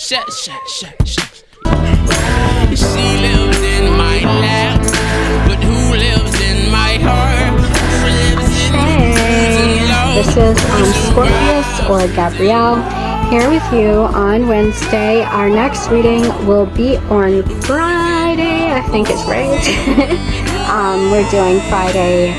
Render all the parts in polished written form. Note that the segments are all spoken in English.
She lives in my lap, but who lives in my heart? Hey, this is Omscorpius or Gabrielle here with you on Wednesday. Our next reading will be on Friday, I think it's right. We're doing Friday,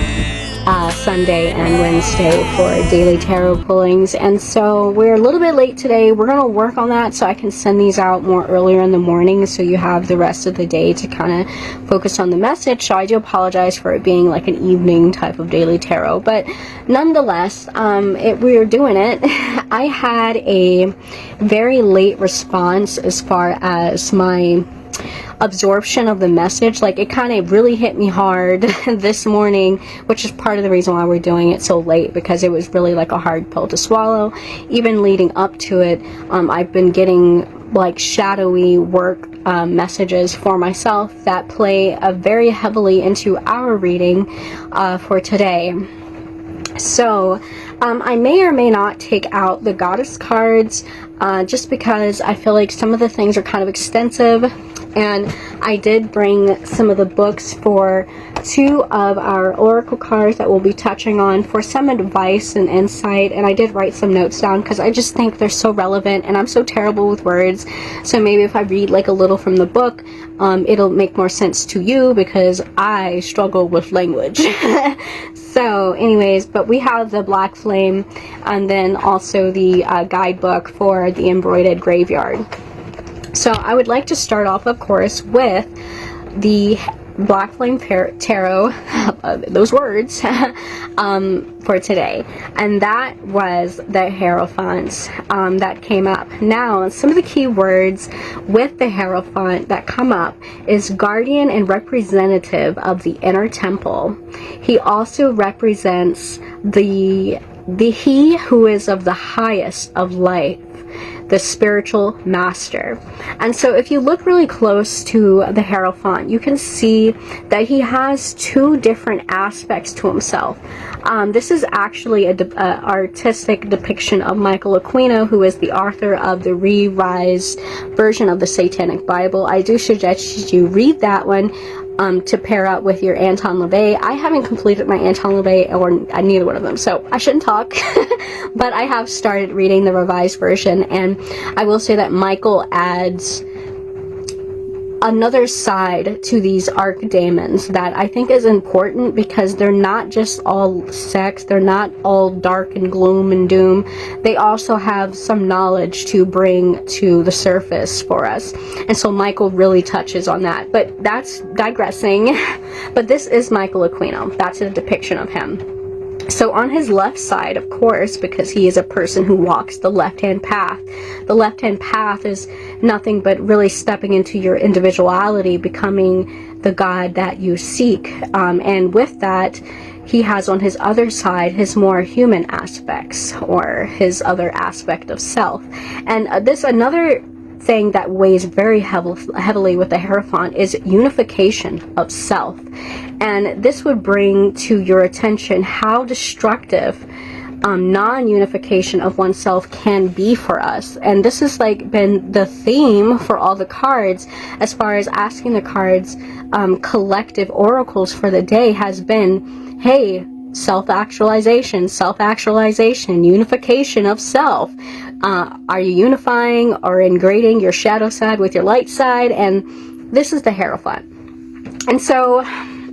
Sunday, and Wednesday for daily tarot pullings, and so we're a little bit late today. We're going to work on that so I can send these out more earlier in the morning so you have the rest of the day to kind of focus on the message. So I do apologize for it being like an evening type of daily tarot, but nonetheless, we are doing it. I had a very late response as far as my absorption of the message. Like, it kind of really hit me hard this morning, which is part of the reason why we're doing it so late, because it was really like a hard pill to swallow. Even leading up to it, I've been getting like shadowy work messages for myself that play very heavily into our reading for today. So I may or may not take out the goddess cards just because I feel like some of the things are kind of extensive, and I did bring some of the books for 2 of our oracle cards that we'll be touching on for some advice and insight, and I did write some notes down because I just think they're so relevant, and I'm so terrible with words, so maybe if I read like a little from the book, it'll make more sense to you because I struggle with language. So anyways, but we have the Black Flame and then also the guidebook for the Embroidered Graveyard. So I would like to start off, of course, with the Black Flame Tarot, those words, for today. And that was the Hierophant that came up. Now, some of the key words with the Hierophant that come up is guardian and representative of the inner temple. He also represents the he who is of the highest of life, the spiritual master. And so if you look really close to the Hierophant, you can see that he has 2 different aspects to himself. This is actually an artistic depiction of Michael Aquino, who is the author of the revised version of the Satanic Bible. I do suggest you read that one to pair up with your Anton LaVey. I haven't completed my Anton LaVey, or neither one of them, so I shouldn't talk. But I have started reading the revised version, and I will say that Michael adds another side to these archdaemons that I think is important, because they're not just all sex, they're not all dark and gloom and doom. They also have some knowledge to bring to the surface for us, and so Michael really touches on that. But that's digressing. But this is Michael Aquino. That's a depiction of him. So on his left side, of course, because he is a person who walks the left-hand path. The left-hand path is nothing but really stepping into your individuality, becoming the God that you seek. And with that, he has on his other side his more human aspects, or his other aspect of self. And this another thing that weighs very heavily with the Hierophant is unification of self. And this would bring to your attention how destructive non-unification of oneself can be for us. And this has like been the theme for all the cards, as far as asking the cards collective oracles for the day has been, hey, self-actualization, unification of self. Are you unifying or integrating your shadow side with your light side? And this is the Hierophant. And so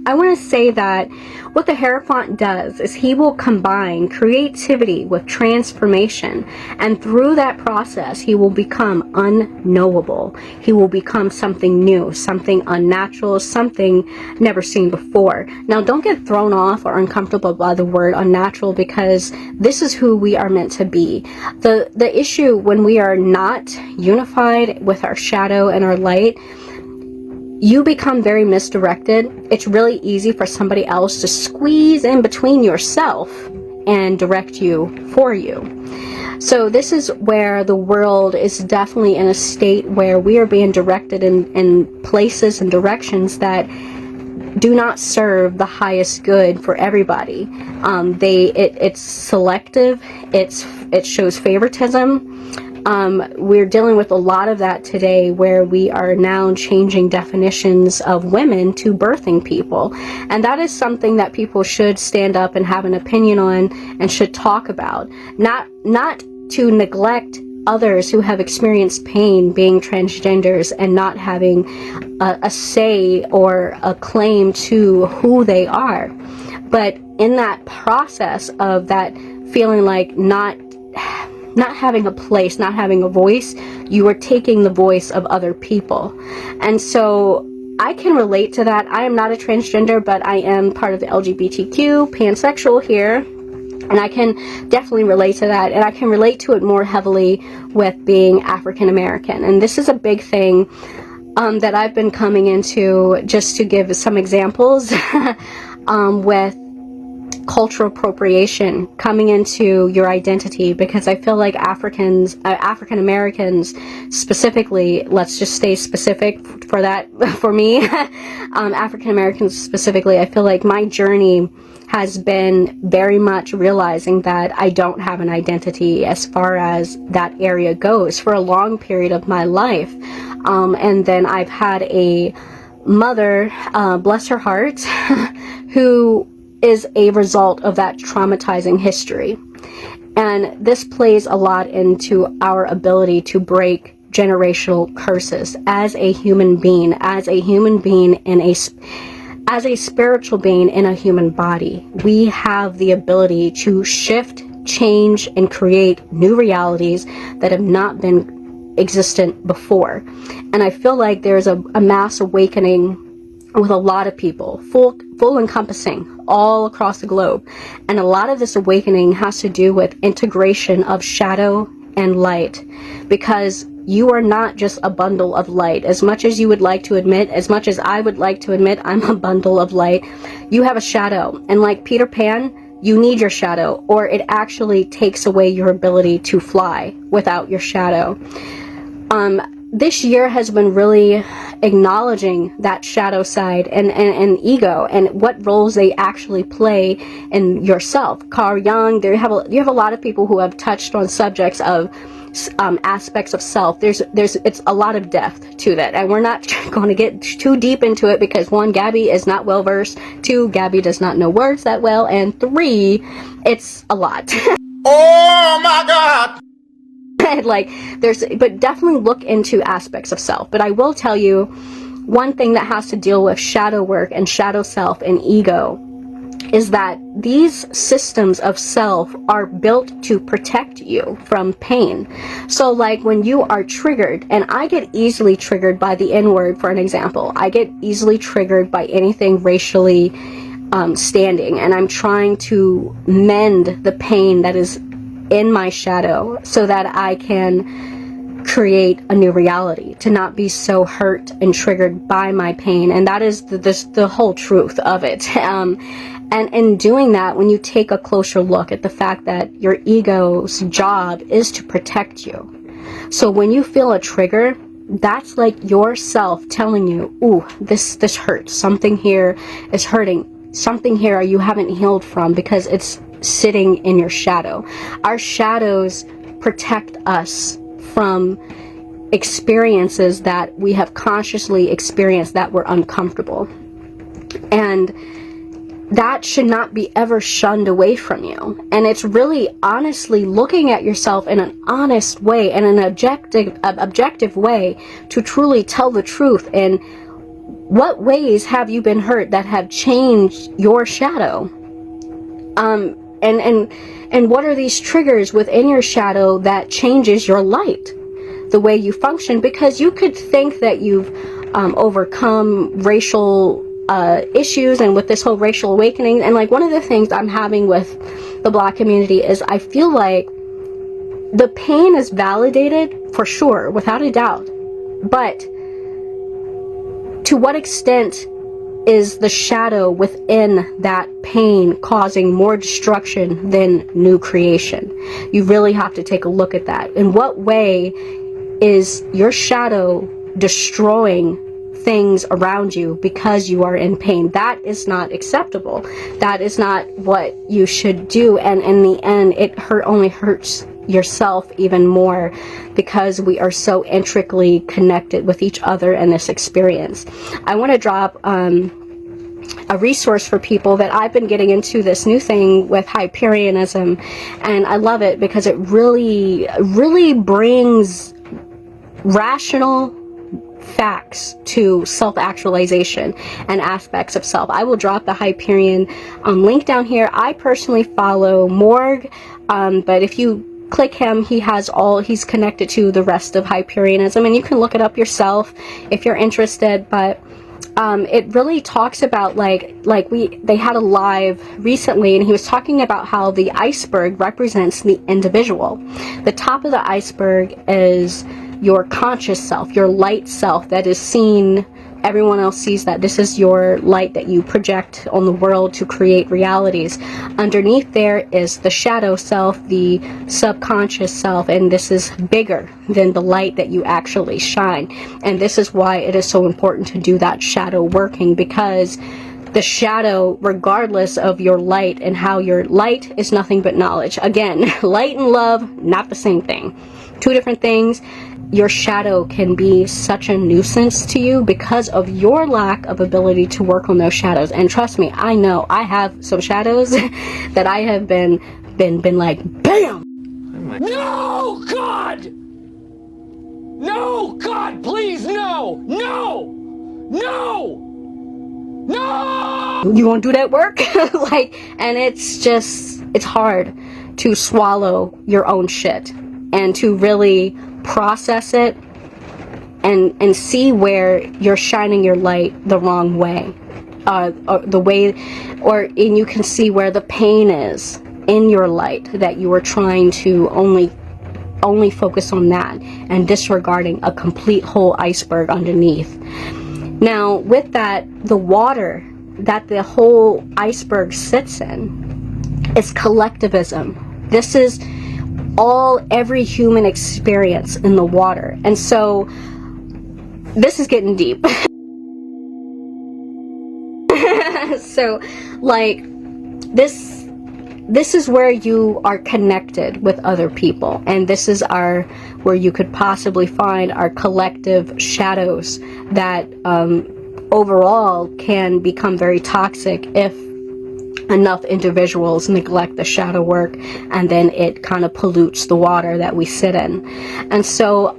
I want to say that what the Hierophant does is he will combine creativity with transformation, and through that process he will become unknowable. He will become something new, something unnatural, something never seen before. Now, don't get thrown off or uncomfortable by the word unnatural, because this is who we are meant to be. The issue when we are not unified with our shadow and our light, you become very misdirected. It's really easy for somebody else to squeeze in between yourself and direct you for you. So this is where the world is definitely in a state where we are being directed in places and directions that do not serve the highest good for everybody. It's selective. It shows favoritism. We're dealing with a lot of that today, where we are now changing definitions of women to birthing people. And that is something that people should stand up and have an opinion on and should talk about. Not to neglect others who have experienced pain being transgenders and not having a say or a claim to who they are. But in that process of that feeling like not having a place, not having a voice, you are taking the voice of other people. And so I can relate to that. I am not a transgender, but I am part of the LGBTQ, pansexual here. And I can definitely relate to that. And I can relate to it more heavily with being African American. And this is a big thing that I've been coming into, just to give some examples, with cultural appropriation coming into your identity, because I feel like African Americans specifically, let's just stay specific for that, for me, African Americans specifically, I feel like my journey has been very much realizing that I don't have an identity as far as that area goes for a long period of my life. And then I've had a mother, bless her heart, who is a result of that traumatizing history. And this plays a lot into our ability to break generational curses as a human being, as a spiritual being in a human body. We have the ability to shift, change, and create new realities that have not been existent before. And I feel like there's a mass awakening with a lot of people, full encompassing all across the globe. And a lot of this awakening has to do with integration of shadow and light, because you are not just a bundle of light. As much as you would like to admit, as much as I would like to admit I'm a bundle of light, you have a shadow. And like Peter Pan, you need your shadow, or it actually takes away your ability to fly without your shadow. This year has been really acknowledging that shadow side and ego, and what roles they actually play in yourself. Carl Jung, you have a lot of people who have touched on subjects of aspects of self. It's a lot of depth to that, and we're not going to get too deep into it, because 1, Gabby is not well versed, 2, Gabby does not know words that well, and 3, it's a lot. Oh my God! But definitely look into aspects of self. But I will tell you, one thing that has to deal with shadow work and shadow self and ego is that these systems of self are built to protect you from pain. So like when you are triggered, and I get easily triggered by the N-word, for an example. I get easily triggered by anything racially standing, and I'm trying to mend the pain that is in my shadow so that I can create a new reality, to not be so hurt and triggered by my pain. And that is the whole truth of it. And in doing that, when you take a closer look at the fact that your ego's job is to protect you. So when you feel a trigger, that's like yourself telling you, ooh, this hurts. Something here is hurting. Something here you haven't healed from, because it's sitting in your shadow. Our shadows protect us from experiences that we have consciously experienced that were uncomfortable. And that should not be ever shunned away from you. And it's really honestly looking at yourself in an honest way and an objective way to truly tell the truth. And what ways have you been hurt that have changed your shadow? And what are these triggers within your shadow that changes your light, the way you function? Because you could think that you've overcome racial issues, and with this whole racial awakening, and like one of the things I'm having with the Black community is I feel like the pain is validated for sure, without a doubt, but to what extent is the shadow within that pain causing more destruction than new creation? You really have to take a look at that. In what way is your shadow destroying things around you because you are in pain? That is not acceptable. That is not what you should do. And in the end, it only hurts yourself even more, because we are so intricately connected with each other in this experience. I want to drop a resource for people that I've been getting into this new thing with Hyperionism, and I love it because it really brings rational facts to self-actualization and aspects of self. I will drop the Hyperion link down here. I personally follow Morg, but if you click him, he's connected to the rest of Hyperionism, and you can look it up yourself if you're interested. But it really talks about they had a live recently, and he was talking about how the iceberg represents the individual. The top of the iceberg is your conscious self, your light self that is seen. Everyone else sees that. This is your light that you project on the world to create realities. Underneath there is the shadow self, the subconscious self, and this is bigger than the light that you actually shine. And this is why it is so important to do that shadow working, because the shadow, regardless of your light, and how your light is nothing but knowledge. Again, light and love, not the same thing. Two different things. Your shadow can be such a nuisance to you because of your lack of ability to work on those shadows. And trust me, I know I have some shadows that I have been like, BAM! No, God! No, God, please, no! No! No! No! You won't do that work? And it's hard to swallow your own shit and to really process it and see where you're shining your light the wrong way, and you can see where the pain is in your light, that you are trying to only focus on that and disregarding a complete whole iceberg underneath. Now, with that, the water that the whole iceberg sits in is collectivism. This is every human experience in the water. And so this is getting deep. So this is where you are connected with other people, and this is where you could possibly find our collective shadows that overall can become very toxic if enough individuals neglect the shadow work, and then it kind of pollutes the water that we sit in. And so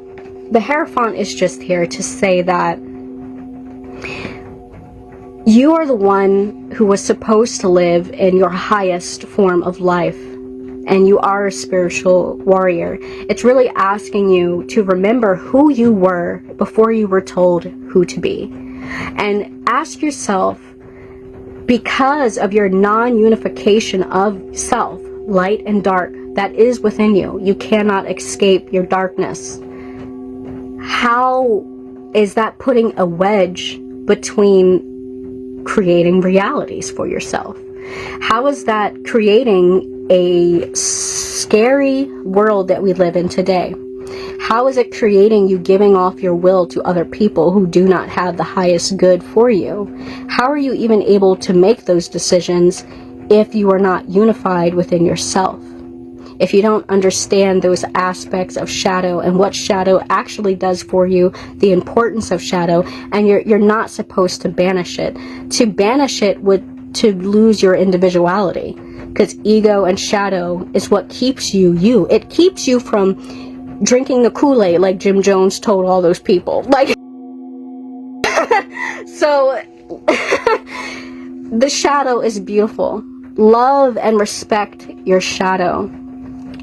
the Hierophant is just here to say that you are the one who was supposed to live in your highest form of life, and you are a spiritual warrior. It's really asking you to remember who you were before you were told who to be, and ask yourself, because of your non-unification of self, light and dark, that is within you, you cannot escape your darkness. How is that putting a wedge between creating realities for yourself? How is that creating a scary world that we live in today? How is it creating you giving off your will to other people who do not have the highest good for you? How are you even able to make those decisions if you are not unified within yourself? If you don't understand those aspects of shadow and what shadow actually does for you, the importance of shadow, and you're not supposed to banish it. To banish it would to lose your individuality, because ego and shadow is what keeps you you. It keeps you from drinking the Kool-Aid like Jim Jones told all those people. So the shadow is beautiful. Love and respect your shadow.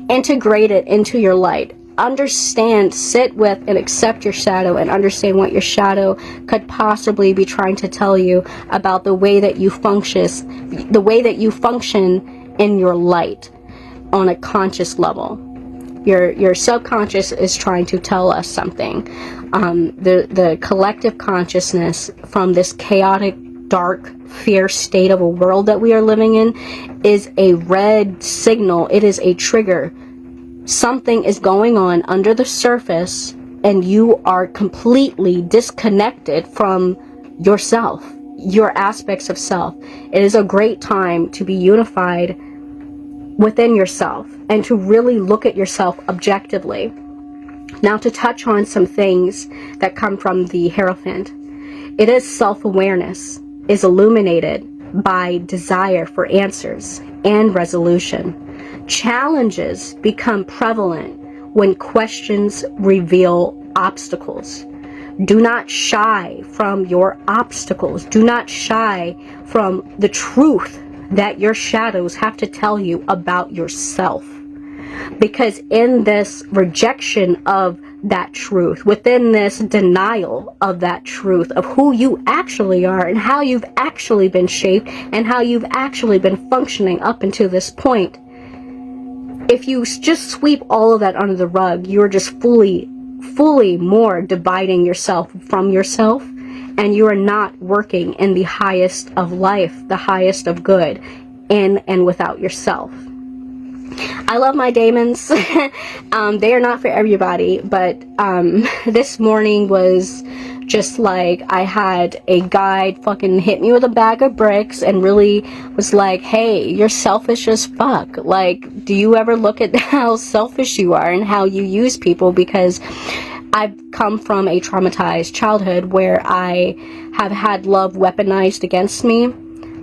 Integrate it into your light. Understand, sit with, and accept your shadow, and understand what your shadow could possibly be trying to tell you about the way that you function in your light on a conscious level. Your subconscious is trying to tell us something. The collective consciousness from this chaotic, dark, fierce state of a world that we are living in is a red signal. It is a trigger. Something is going on under the surface, and you are completely disconnected from yourself, your aspects of self. It is a great time to be unified within yourself. and to really look at yourself objectively. Now, to touch on some things that come from the Hierophant, it is self-awareness is illuminated by desire for answers and resolution. Challenges become prevalent when questions reveal obstacles. Do not shy from your obstacles. Do not shy from the truth that your shadows have to tell you about yourself. Because in this rejection of that truth, within this denial of that truth, of who you actually are and how you've actually been shaped and how you've actually been functioning up until this point, if you just sweep all of that under the rug, you're just fully more dividing yourself from yourself, and you are not working in the highest of life, the highest of good, in and without yourself. I love my daemons. They are not for everybody, but this morning was just like I had a guide fucking hit me with a bag of bricks and really was like, hey, you're selfish as fuck. Like, do you ever look at how selfish you are and how you use people? Because I've come from a traumatized childhood where I have had love weaponized against me,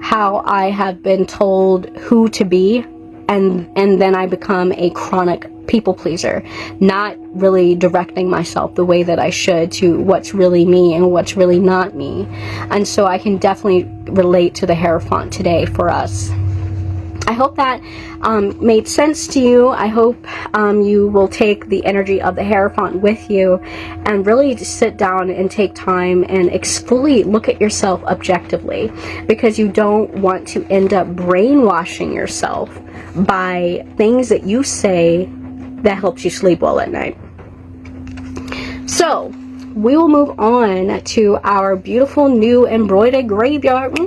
how I have been told who to be, and then I become a chronic people pleaser, not really directing myself the way that I should to what's really me and what's really not me. And so I can definitely relate to the Hierophant today for us. I hope that made sense to you. I hope you will take the energy of the Hierophant with you and really just sit down and take time and fully look at yourself objectively, because you don't want to end up brainwashing yourself by things that you say that helps you sleep well at night. So we will move on to our beautiful new embroidered graveyard.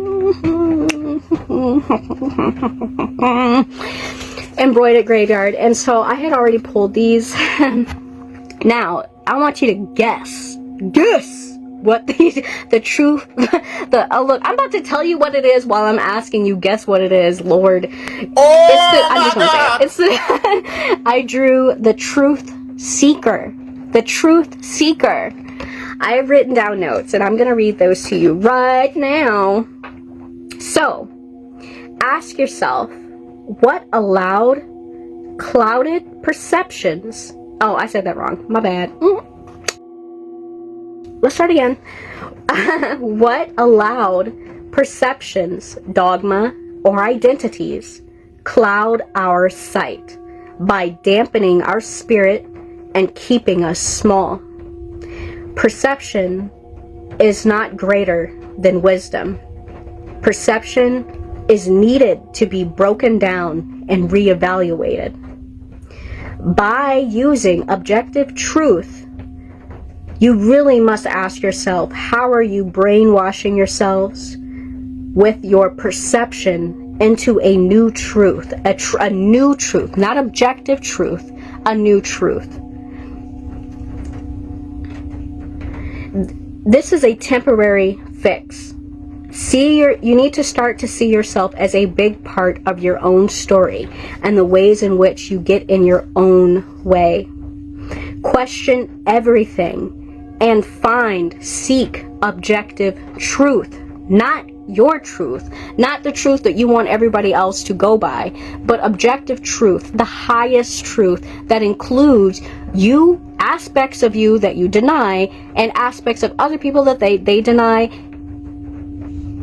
Embroidered graveyard. And so I had already pulled these. Now I want you to guess what the truth, look, I'm about to tell you what it is while I'm asking you guess what it is, Lord. I'm just gonna say it. I drew the Truth Seeker. The Truth Seeker. I have written down notes and I'm gonna read those to you right now. So, ask yourself, what allowed clouded perceptions? Oh, I said that wrong. My bad. Let's start again. What allowed perceptions, dogma, or identities cloud our sight by dampening our spirit and keeping us small? Perception is not greater than wisdom. Perception is needed to be broken down and reevaluated. By using objective truth, you really must ask yourself, how are you brainwashing yourselves with your perception into a new truth, a new truth, not objective truth, a new truth. This is a temporary fix. You need to start to see yourself as a big part of your own story and the ways in which you get in your own way. Question everything and seek objective truth, not your truth, not the truth that you want everybody else to go by, but objective truth, the highest truth that includes you, aspects of you that you deny, and aspects of other people that they deny,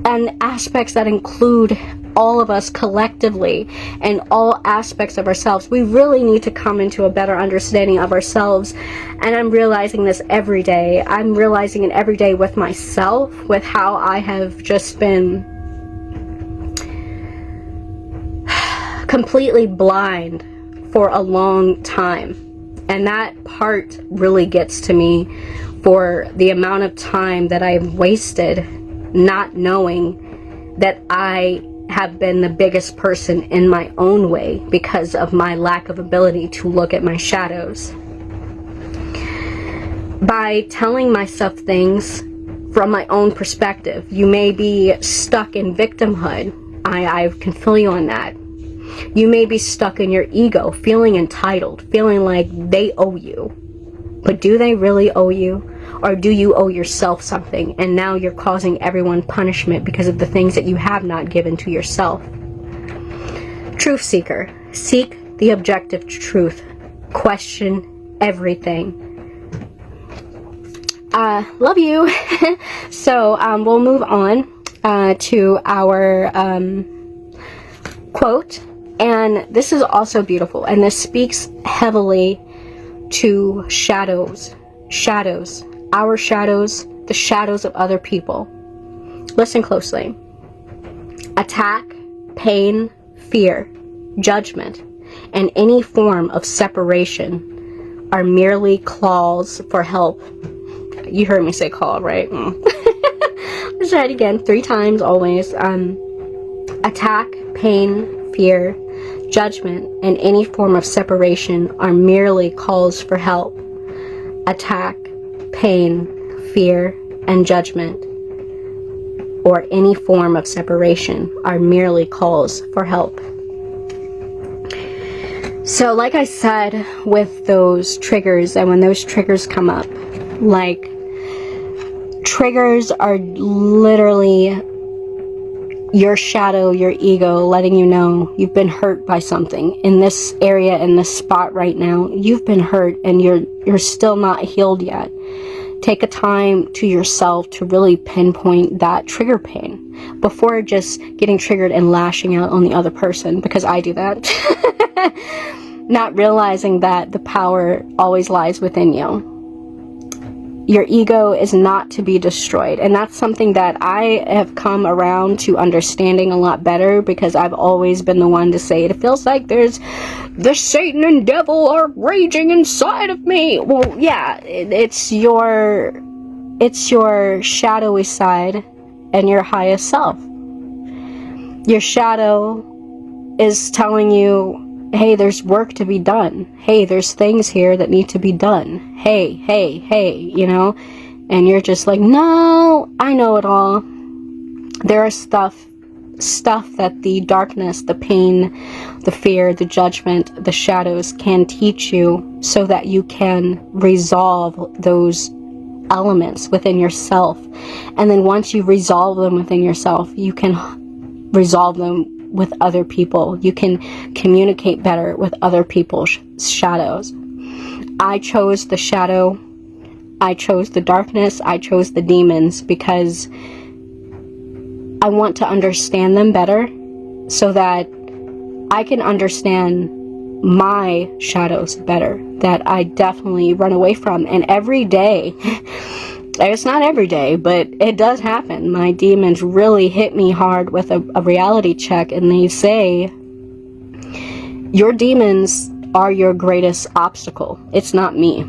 and aspects that include all of us collectively and all aspects of ourselves. We really need to come into a better understanding of ourselves, and I'm realizing this every day. I'm realizing it every day with myself, with how I have just been completely blind for a long time, and that part really gets to me for the amount of time that I've wasted not knowing that I have been the biggest person in my own way because of my lack of ability to look at my shadows. By telling myself things from my own perspective, you may be stuck in victimhood. I can feel you on that. You may be stuck in your ego, feeling entitled, feeling like they owe you. But do they really owe you? Or do you owe yourself something, and now you're causing everyone punishment because of the things that you have not given to yourself? Truth seeker. Seek the objective truth. Question everything. Love you. So we'll move on to our quote. And this is also beautiful. And this speaks heavily to shadows. Shadows. Our shadows. The shadows of other people. Listen closely. Attack, pain, fear, judgment, and any form of separation are merely calls for help. You heard me say call, right? Let's try it again. 3 times always. Attack, pain, fear, judgment, and any form of separation are merely calls for help. Attack, pain, fear, and judgment, or any form of separation, are merely calls for help. So like I said, with those triggers, and when those triggers come up, like, triggers are literally your shadow, your ego, letting you know you've been hurt by something. In this area, in this spot right now, you've been hurt and you're still not healed yet. Take a time to yourself to really pinpoint that trigger pain before just getting triggered and lashing out on the other person, because I do that. Not realizing that the power always lies within you. Your ego is not to be destroyed. And that's something that I have come around to understanding a lot better, because I've always been the one to say, it feels like there's the Satan and devil are raging inside of me. Well, yeah, it's your shadowy side and your highest self. Your shadow is telling you, hey, there's work to be done. Hey, there's things here that need to be done. Hey, you know? And you're just like, no, I know it all. There is stuff that the darkness, the pain, the fear, the judgment, the shadows can teach you, so that you can resolve those elements within yourself. And then once you resolve them within yourself, you can resolve them with other people. You can communicate better with other people's shadows. I chose the shadow. I chose the darkness. I chose the demons because I want to understand them better, so that I can understand my shadows better, that I definitely run away from. And every day, it's not every day, but it does happen. My demons really hit me hard with a reality check, and they say, your demons are your greatest obstacle. It's not me.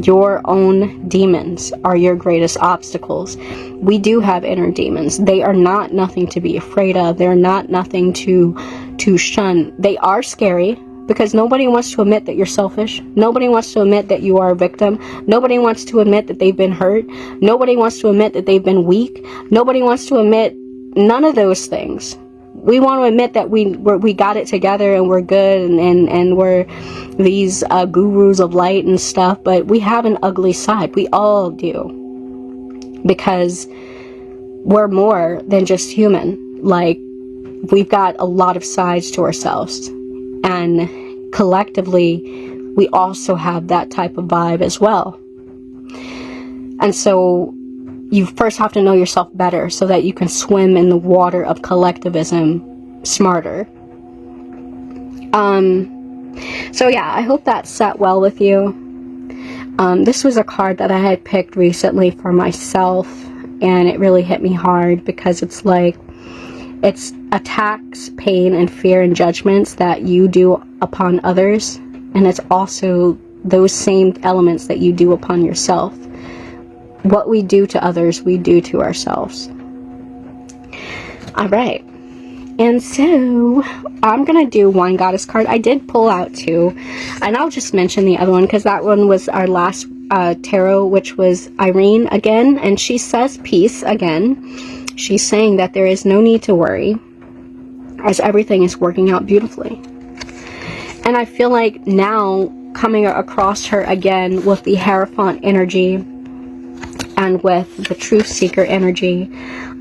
Your own demons are your greatest obstacles. We do have inner demons. They are not nothing to be afraid of. They're not nothing to shun. They are scary, because nobody wants to admit that you're selfish. Nobody wants to admit that you are a victim. Nobody wants to admit that they've been hurt. Nobody wants to admit that they've been weak. Nobody wants to admit none of those things. We want to admit that we got it together and we're good and we're these gurus of light and stuff, but we have an ugly side. We all do. Because we're more than just human. Like, we've got a lot of sides to ourselves. And collectively, we also have that type of vibe as well. And so you first have to know yourself better, so that you can swim in the water of collectivism smarter. So yeah, I hope that sat well with you. This was a card that I had picked recently for myself, and it really hit me hard, because it's like, it's attacks, pain, and fear and judgments that you do upon others, and it's also those same elements that you do upon yourself. What we do to others, we do to ourselves. Alright, and so I'm gonna do one goddess card. I did pull out 2, and I'll just mention the other one, because that one was our last tarot, which was Irene again, and she says peace again. She's saying that there is no need to worry. as everything is working out beautifully. And I feel like now, coming across her again with the Hierophant energy and with the Truth Seeker energy,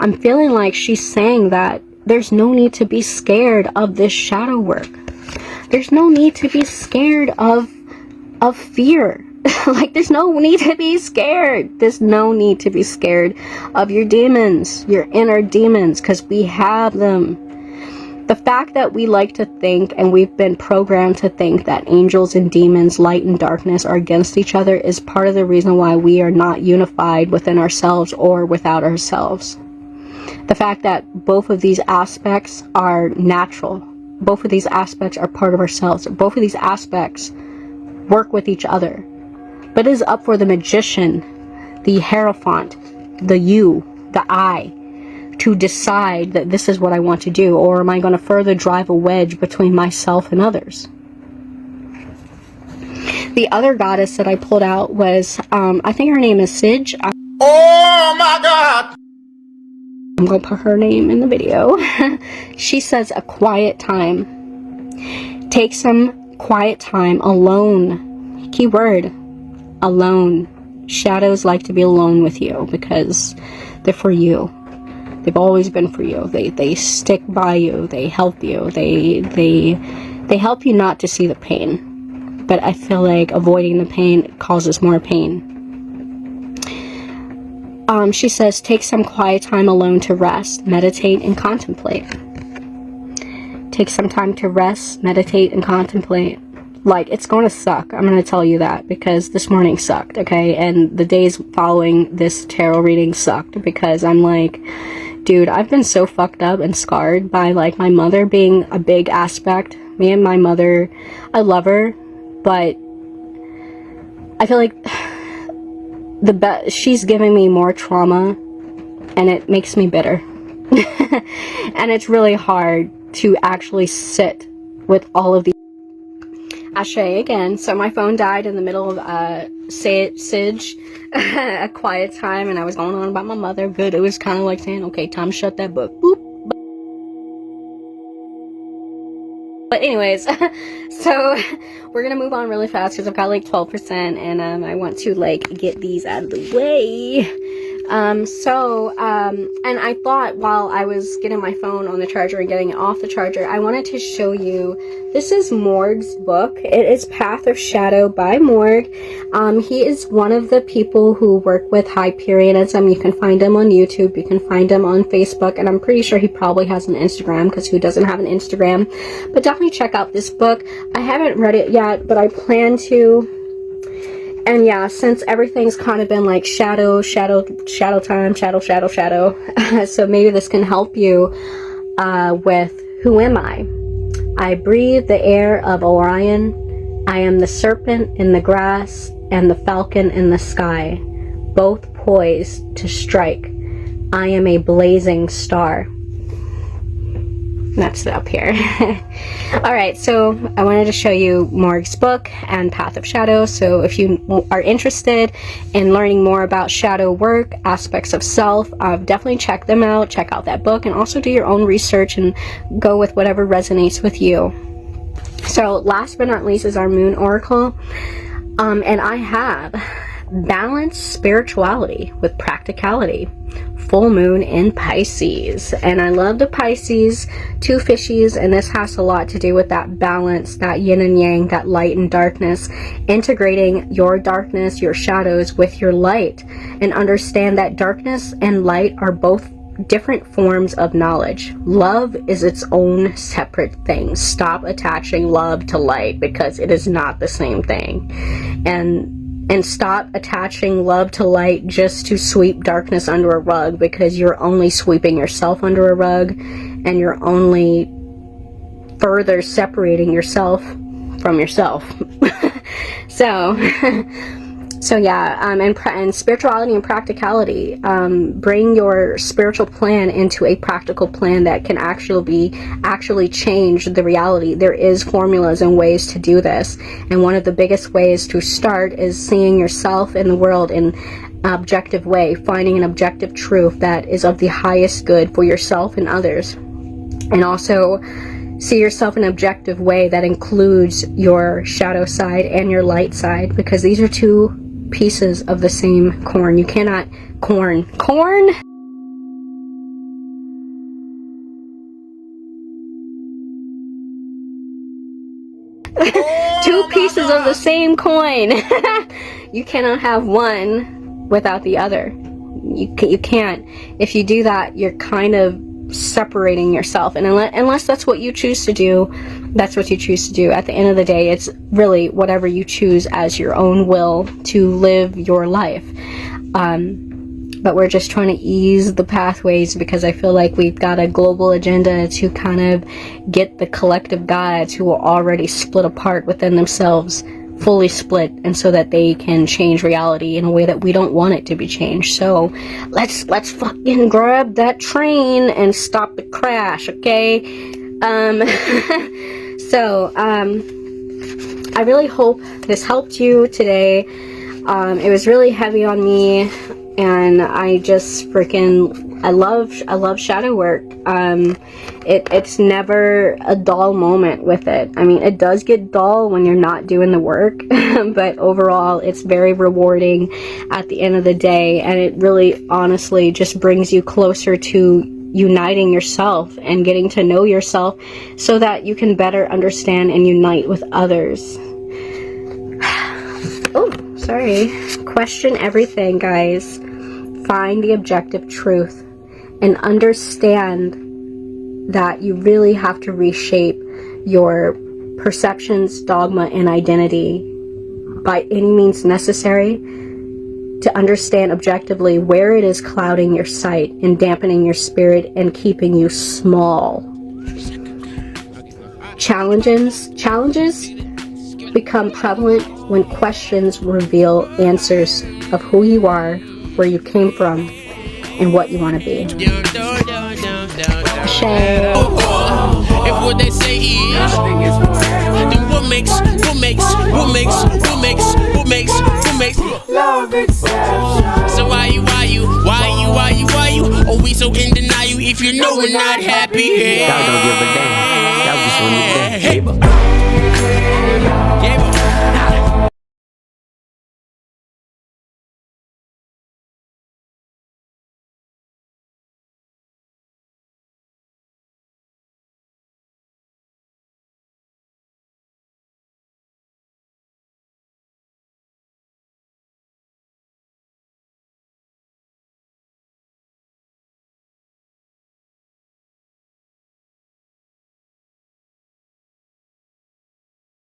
I'm feeling like she's saying that there's no need to be scared of this shadow work. There's no need to be scared of fear. Like, there's no need to be scared. There's no need to be scared of your demons, your inner demons, because we have them. The fact that we like to think, and we've been programmed to think, that angels and demons, light and darkness, are against each other is part of the reason why we are not unified within ourselves or without ourselves. The fact that both of these aspects are natural. Both of these aspects are part of ourselves. Both of these aspects work with each other. But it is up for the magician, the Hierophant, the you, the I, to decide that this is what I want to do, or am I going to further drive a wedge between myself and others? The other goddess that I pulled out was, I think her name is Sige. Oh my God! I'm going to put her name in the video. She says a quiet time. Take some quiet time alone. Keyword, alone. Shadows like to be alone with you because they're for you. They've always been for you. They stick by you. They help you. They help you not to see the pain. But I feel like avoiding the pain causes more pain. She says, take some quiet time alone to rest, meditate, and contemplate. Take some time to rest, meditate, and contemplate. Like, it's going to suck. I'm going to tell you that, because this morning sucked, okay? And the days following this tarot reading sucked, because I'm like, dude, I've been so fucked up and scarred by, like, my mother being a big aspect. Me and my mother, I love her, but I feel like she's giving me more trauma, and it makes me bitter. And it's really hard to actually sit with all of these. Ashe again. So my phone died in the middle of Sige, a quiet time, and I was going on about my mother. Good. It was kind of like saying, okay, time to shut that book. Boop. But anyways, so we're gonna move on really fast because I've got like 12%, and I want to like get these out of the way. And I thought while I was getting my phone on the charger and getting it off the charger, I wanted to show you, this is Morg's book. It is Path of Shadow by Morg. He is one of the people who work with Hyperionism. You can find him on YouTube, you can find him on Facebook, and I'm pretty sure he probably has an Instagram, because who doesn't have an Instagram? But definitely check out this book. I haven't read it yet, but I plan to. And yeah, since everything's kind of been like shadow time, shadow. So maybe this can help you with who am I? I breathe the air of Orion. I am the serpent in the grass and the falcon in the sky, both poised to strike. I am a blazing star. That's up here. Alright, so I wanted to show you Morg's book and Path of Shadow. So if you are interested in learning more about shadow work, aspects of self, definitely check them out. Check out that book, and also do your own research and go with whatever resonates with you. So last but not least is our Moon Oracle. And I have balanced spirituality with practicality. Full moon in Pisces, and I love the Pisces, two fishies, and this has a lot to do with that balance, that yin and yang, that light and darkness, integrating your darkness, your shadows with your light, and understand that darkness and light are both different forms of knowledge. Love is its own separate thing. Stop attaching love to light, because it is not the same thing. And stop attaching love to light just to sweep darkness under a rug, because you're only sweeping yourself under a rug, and you're only further separating yourself from yourself. So yeah, and spirituality and practicality, bring your spiritual plan into a practical plan that can actually change the reality. There is formulas and ways to do this, and one of the biggest ways to start is seeing yourself in the world in an objective way, finding an objective truth that is of the highest good for yourself and others. And also see yourself in an objective way that includes your shadow side and your light side, because these are two pieces of the same corn. You cannot corn two pieces of the same coin. You cannot have one without the other. You can't. If you do that, you're kind of separating yourself, and unless that's what you choose to do, that's what you choose to do. At the end of the day, it's really whatever you choose as your own will to live your life. But we're just trying to ease the pathways, because I feel like we've got a global agenda to kind of get the collective gods who are already split apart within themselves fully split, and so that they can change reality in a way that we don't want it to be changed. So let's fucking grab that train and stop the crash, okay? I really hope this helped you today. It was really heavy on me, and I just freaking I love shadow work. It's never a dull moment with it. I mean, it does get dull when you're not doing the work, but overall it's very rewarding at the end of the day, and it really honestly just brings you closer to uniting yourself and getting to know yourself so that you can better understand and unite with others. Oh, sorry. Question everything, guys. Find the objective truth and understand that you really have to reshape your perceptions, dogma, and identity by any means necessary to understand objectively where it is clouding your sight and dampening your spirit and keeping you small. Challenges become prevalent when questions reveal answers of who you are, where you came from, and what you want to be. Shame. If what they say is, then what makes love exception? So why you? Are we so in denial if you know we're not happy? Y'all don't give a damn. Y'all just want to dance.